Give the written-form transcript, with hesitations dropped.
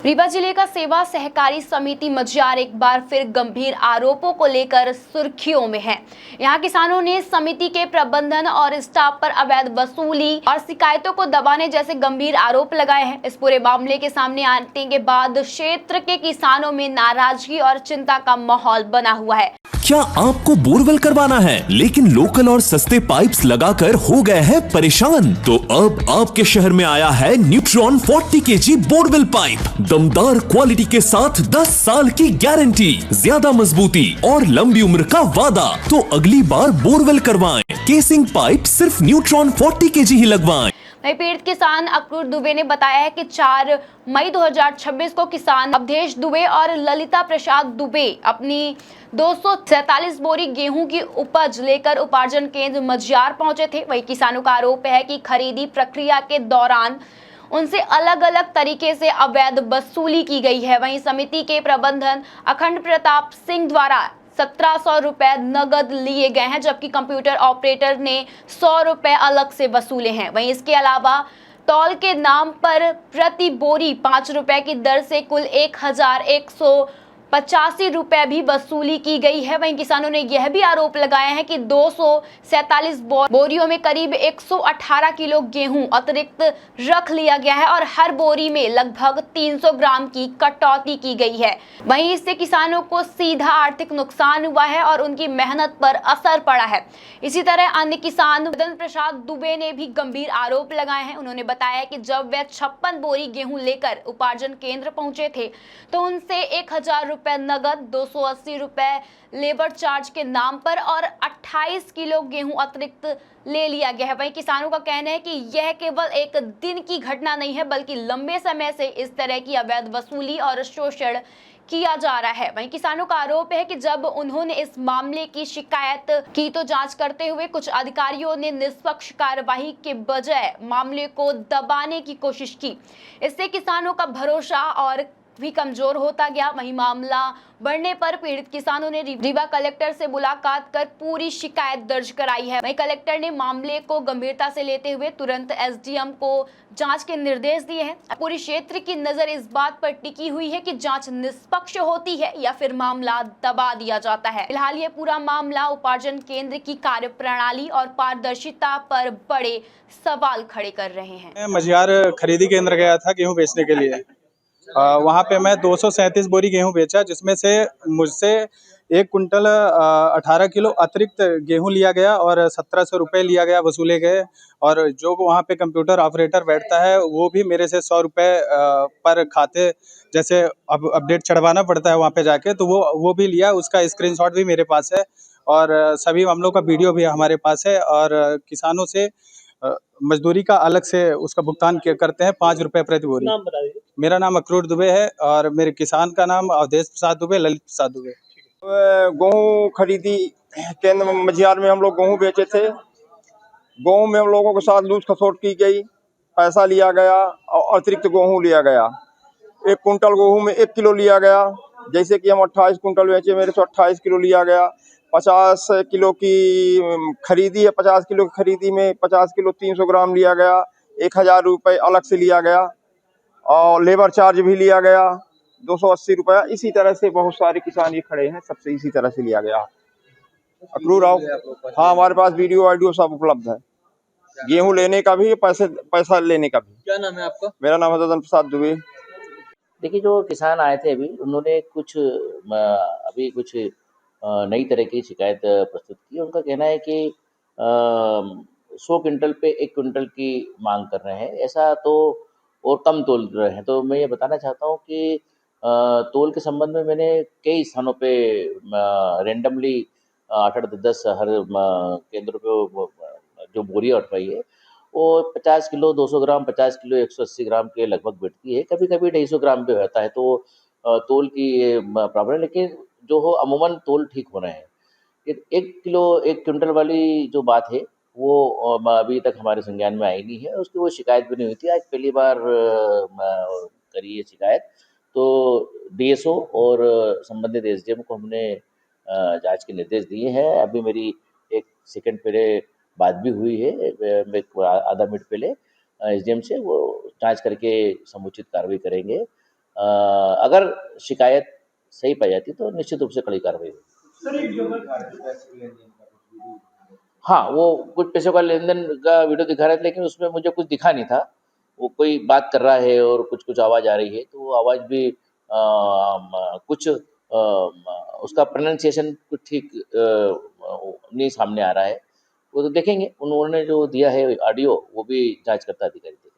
रीवा जिले का सेवा सहकारी समिति मजियार एक बार फिर गंभीर आरोपों को लेकर सुर्खियों में है। यहां किसानों ने समिति के प्रबंधन और स्टाफ पर अवैध वसूली और शिकायतों को दबाने जैसे गंभीर आरोप लगाए हैं। इस पूरे मामले के सामने आने के बाद क्षेत्र के किसानों में नाराजगी और चिंता का माहौल बना हुआ है। क्या आपको बोरवेल करवाना है लेकिन लोकल और सस्ते पाइप्स लगाकर हो गए हैं परेशान? तो अब आपके शहर में आया है न्यूट्रॉन 40 kg बोरवेल पाइप। दमदार क्वालिटी के साथ 10 साल की गारंटी, ज्यादा मजबूती और लंबी उम्र का वादा। तो अगली बार बोरवेल करवाएं, केसिंग पाइप सिर्फ न्यूट्रॉन 40 kg ही लगवाएं। वहीं पीड़ित किसान अक्रूर दुबे ने बताया है कि 4 मई 2026 को किसान अवधेश दुबे और ललिता प्रसाद दुबे अपनी 247 बोरी गेहूं की उपज लेकर उपार्जन केंद्र मजियार पहुंचे थे। वहीं किसानों का आरोप है कि खरीदी प्रक्रिया के दौरान उनसे अलग अलग तरीके से अवैध वसूली की गई है। वहीं समिति के प्रबंधन अखंड प्रताप सिंह द्वारा 1700 रुपए नगद लिए गए हैं, जबकि कंप्यूटर ऑपरेटर ने 100 रुपए अलग से वसूले हैं। वहीं इसके अलावा तौल के नाम पर प्रति बोरी 5 रुपए की दर से कुल 1185 रुपए भी वसूली की गई है। वहीं किसानों ने यह भी आरोप लगाया है कि 247 बोरियों में करीब 118 किलो गेहूं अतिरिक्त रख लिया गया है और हर बोरी में लगभग 300 ग्राम की कटौती की गई है। वहीं इससे किसानों को सीधा आर्थिक नुकसान हुआ है और उनकी मेहनत पर असर पड़ा है। इसी तरह अन्य किसान मदन प्रसाद दुबे ने भी गंभीर आरोप लगाए हैं। उन्होंने बताया कि जब वे 56 बोरी गेहूं लेकर उपार्जन केंद्र पहुंचे थे तो उनसे 1000 रुपए नगद, 280 रुपए लेबर चार्ज के नाम पर और 28 किलो गेहूं अतिरिक्त ले लिया गया है। वहीं किसानों का कहना है कि यह केवल एक दिन की घटना नहीं है, बल्कि लंबे समय से इस तरह की अवैध वसूली और शोषण किया जा रहा है। वहीं किसानों का आरोप है कि जब उन्होंने इस मामले की शिकायत की तो जांच करते हुए कुछ अधिकारियों ने निष्पक्ष कार्यवाही के बजाय मामले को दबाने की कोशिश की। इससे किसानों का भरोसा और भी कमजोर होता गया। वहीं मामला बढ़ने पर पीड़ित किसानों ने रीवा कलेक्टर से मुलाकात कर पूरी शिकायत दर्ज कराई है। वहीं कलेक्टर ने मामले को गंभीरता से लेते हुए तुरंत एसडीएम को जांच के निर्देश दिए हैं। पूरी क्षेत्र की नजर इस बात पर टिकी हुई है कि जांच निष्पक्ष होती है या फिर मामला दबा दिया जाता है। फिलहाल ये पूरा मामला उपार्जन केंद्र की कार्यप्रणाली और पारदर्शिता पर बड़े सवाल खड़े कर रहे हैं। मैं मजियार खरीदी केंद्र गया था गेहूं बेचने के लिए। वहाँ पे मैं 237 बोरी गेहूं बेचा, जिसमें से मुझसे 1 कुंटल 18 किलो अतिरिक्त गेहूं लिया गया और 1700 रुपये लिया गया, वसूले गए। और जो वहाँ पे कंप्यूटर ऑपरेटर बैठता है वो भी मेरे से 100 रुपये पर खाते, जैसे अब अपडेट चढ़वाना पड़ता है वहाँ पे जाके, तो वो भी लिया। उसका स्क्रीनशॉट भी मेरे पास है और सभी मामलों का वीडियो भी हमारे पास है। और किसानों से मजदूरी का अलग से उसका भुगतान करते हैं 5 रुपये प्रति बोरी। नाम बता दीजिए। मेरा नाम अक्रूर दुबे है और मेरे किसान का नाम अवधेश प्रसाद दुबे, ललित प्रसाद दुबे। गेहूँ खरीदी केंद्र मजियार में हम लोग गेहूँ बेचे थे। गेहूँ में हम लोगों के साथ लूट खसोट की गई, पैसा लिया गया और अतिरिक्त गेहूँ लिया गया। 1 कुंटल गेहूँ में 1 किलो लिया गया। जैसे कि हम 28 कुंटल बेचे, मेरे से 28 किलो लिया गया। 50 किलो की खरीदी है, 50 किलो की खरीदी में 50 किलो 300 ग्राम लिया गया। 1000 रुपये अलग से लिया गया और लेबर चार्ज भी लिया गया 280 रुपया। इसी तरह से बहुत सारे किसान ये खड़े हैं, सबसे इसी तरह से लिया गया। अक्रूर आओ। हाँ, हमारे पास वीडियो सब उपलब्ध है, गेहूं लेने का भी, पैसा लेने का भी। क्या नाम है आपका? मेरा नाम है मदन प्रसाद दुबे। देखिए, जो किसान आए थे अभी, उन्होंने कुछ अभी कुछ नई तरह की शिकायत प्रस्तुत की। उनका कहना है कि 100 क्विंटल पे 1 क्विंटल की मांग कर रहे हैं, ऐसा तो और कम तोल रहे हैं। तो मैं ये बताना चाहता हूँ कि तोल के संबंध में मैंने कई स्थानों पे रेंडमली 8-8 10 हर केंद्र पे जो बोरियाँ उठवाई है वो 50 किलो 200 ग्राम, 50 किलो 180 ग्राम के लगभग बैठती है। कभी कभी 250 ग्राम पे रहता है, तो तोल की ये प्रॉब्लम है। लेकिन जो हो अमूमन तोल ठीक हो रहे हैं। 1 किलो 1 क्विंटल वाली जो बात है वो अभी तक हमारे संज्ञान में आई नहीं है। उसकी वो शिकायत भी नहीं हुई थी, आज पहली बार करी है शिकायत। तो डीएसओ और संबंधित एसडीएम को हमने जांच के निर्देश दिए हैं। अभी मेरी 1 सेकंड पहले बात भी हुई है, आधा मिनट पहले एसडीएम से। वो जांच करके समुचित कार्रवाई करेंगे। अगर शिकायत सही पाई जाती तो निश्चित रूप से कड़ी कार्रवाई होगी। हाँ, वो कुछ पैसों का लेन देन का वीडियो दिखा रहे थे, लेकिन उसमें मुझे कुछ दिखा नहीं था। वो कोई बात कर रहा है और कुछ कुछ आवाज़ आ रही है, तो वो आवाज़ भी कुछ उसका प्रोनाउंसिएशन कुछ ठीक नहीं सामने आ रहा है। वो तो देखेंगे, उन्होंने जो दिया है ऑडियो वो भी जांच करता अधिकारी देखेंगे।